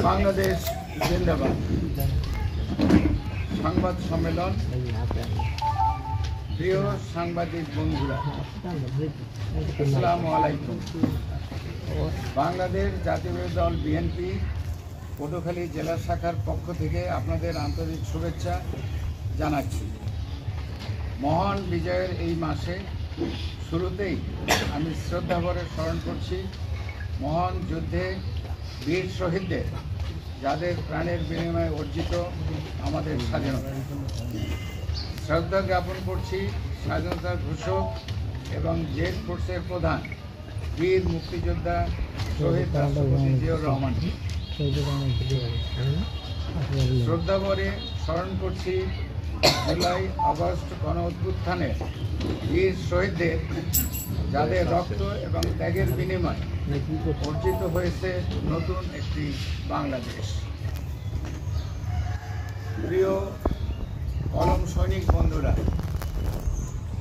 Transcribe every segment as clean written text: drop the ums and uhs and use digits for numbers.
বাংলাদেশ জিন্দাবাদ। সংবাদ সম্মেলন। প্রিয় সাংবাদিক বন্ধুরা, আসসালামু আলাইকুম। বাংলাদেশ জাতীয় দল বিএনপি পটুয়াখালী জেলা শাখার পক্ষ থেকে আপনাদের আন্তরিক শুভেচ্ছা জানাচ্ছি। মহান বিজয়ের এই মাসে শুরুতেই আমি শ্রদ্ধাভরে স্মরণ করছি মহান যুদ্ধে বীর শহীদদের, যাদের প্রাণের বিনিময়ে অর্জিত আমাদের স্বাধীনতা। শ্রদ্ধা জ্ঞাপন করছি স্বাধীনতার ঘোষক এবং জেড ফোর্সের প্রধান বীর মুক্তিযোদ্ধা শহীদ রাষ্ট্রপতি জিয়াউর রহমান। শ্রদ্ধাভরে স্মরণ করছি জুলাই আগস্ট গণ অভ্যুত্থানের বীর শহীদদের, যাদের রক্ত এবং ত্যাগের বিনিময়ে অর্জিত হয়েছে নতুন একটি বাংলাদেশ। প্রিয় কলম সৈনিক বন্ধুরা,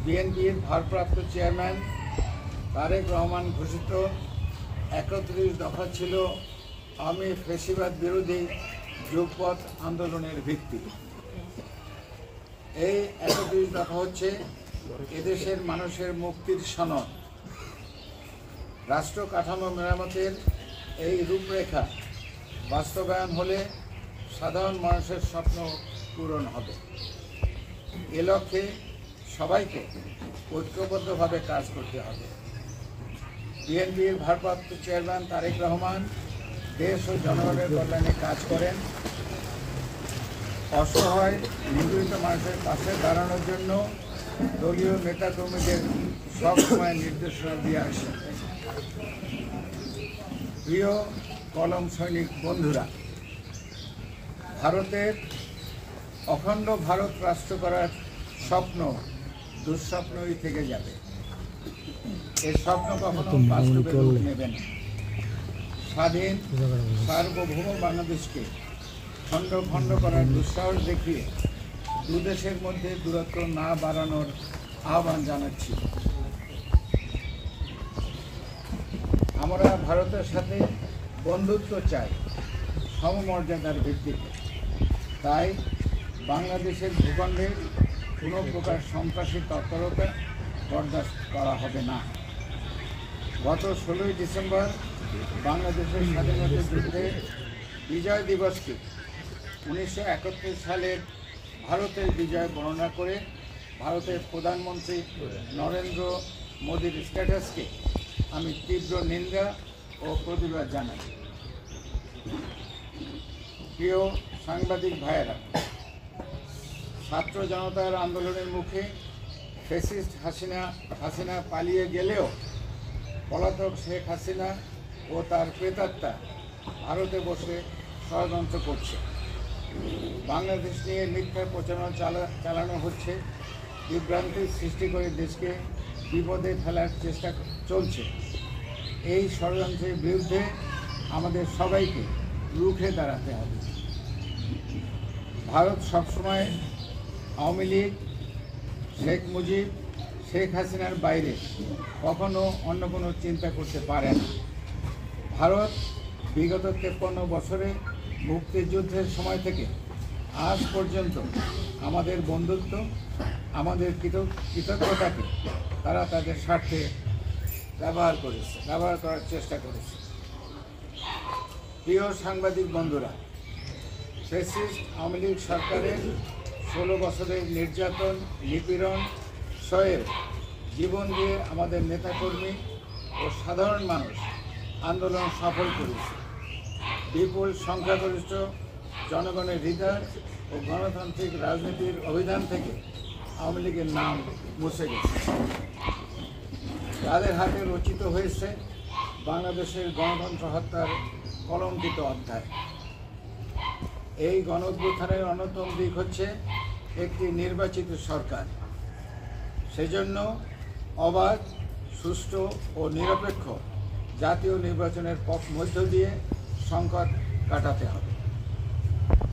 বিএনপির ভারপ্রাপ্ত চেয়ারম্যান তারেক রহমান ঘোষিত 31 দফা ছিল আওয়ামী ফ্যাসিবাদ বিরোধী যুগপৎ আন্দোলনের ভিত্তি। এই 31 দফা হচ্ছে এদেশের মানুষের মুক্তির সনদ। রাষ্ট্র কাঠামো মেরামতের এই রূপরেখা বাস্তবায়ন হলে সাধারণ মানুষের স্বপ্ন পূরণ হবে। এ লক্ষ্যে সবাইকে ঐক্যবদ্ধভাবে কাজ করতে হবে। বিএনপির ভারপ্রাপ্ত চেয়ারম্যান তারেক রহমান দেশ ও জনগণের কল্যাণে কাজ করেন। অসহায় নিপীড়িত মানুষের পাশে দাঁড়ানোর জন্য দলীয় নেতাকর্মীদের সবসময় নির্দেশনা দিয়ে আসেন। প্রিয় কলম সৈনিক বন্ধুরা, ভারতের অখণ্ড ভারত রাষ্ট্র করার স্বপ্ন দুঃস্বপ্নই থেকে যাবে। এই স্বপ্ন কখনো বাস্তবে রূপ নেবে না। স্বাধীন সার্বভৌম বাংলাদেশকে খণ্ড খণ্ড করার দুঃসাহস দেখিয়ে দুদেশের মধ্যে দূরত্ব না বাড়ানোর আহ্বান জানাচ্ছি। আমরা ভারতের সাথে বন্ধুত্ব চাই সমমর্যাদার ভিত্তিতে। তাই বাংলাদেশের ভূখণ্ডে কোনো প্রকার সন্ত্রাসী তৎপরতা বরদাস্ত করা হবে না। গত 16ই ডিসেম্বর বাংলাদেশের স্বাধীনতা যুদ্ধের বিজয় দিবসকে 1971 সালের ভারতের বিজয় বর্ণনা করে ভারতের প্রধানমন্ত্রী নরেন্দ্র মোদীর স্ট্যাটাসকে আমি তীব্র নিন্দা ও প্রতিবাদ জানাই। প্রিয় সাংবাদিক ভাইয়েরা, ছাত্র জনতার আন্দোলনের মুখে ফ্যাসিস্ট হাসিনা পালিয়ে গেলেও পলাতক শেখ হাসিনা ও তার প্রেতাত্মা ভারতে বসে ষড়যন্ত্র করছে। বাংলাদেশ নিয়ে মিথ্যা প্রচারণা চালানো হচ্ছে। বিভ্রান্তি সৃষ্টি করে দেশকে বিপদে ফেলার চেষ্টা চলছে। এই ষড়যন্ত্রের বিরুদ্ধে আমাদের সবাইকে রুখে দাঁড়াতে হবে। ভারত সবসময় আওয়ামী লীগ, শেখ মুজিব, শেখ হাসিনার বাইরে কখনো অন্য কোনো চিন্তা করতে পারে না। ভারত বিগত 53 বছরে মুক্তিযুদ্ধের সময় থেকে আজ পর্যন্ত আমাদের বন্ধুত্ব, আমাদের কৃতজ্ঞতাকে তারা তাদের স্বার্থে ব্যবহার করার চেষ্টা করেছে। প্রিয় সাংবাদিক বন্ধুরা, ফ্যাসিস্ট আওয়ামী লীগ সরকারের 16 বছরের নির্যাতন, নিপীড়ন সয়ে জীবন দিয়ে আমাদের নেতাকর্মী ও সাধারণ মানুষ আন্দোলন সফল করেছে। বিপুল সংখ্যাগরিষ্ঠ জনগণের হৃদয় ও গণতান্ত্রিক রাজনীতির অভিধান থেকে আওয়ামী লীগের নাম মুছে গেছে। তাদের হাতে রচিত হয়েছে বাংলাদেশের গণতন্ত্র হত্যার কলঙ্কিত অধ্যায়। এই গণ অভ্যুত্থানের অন্যতম দিক হচ্ছে একটি নির্বাচিত সরকার। সেজন্য অবাধ, সুষ্ঠু ও নিরপেক্ষ জাতীয় নির্বাচনের মধ্য দিয়ে সংকট কাটাতে হবে।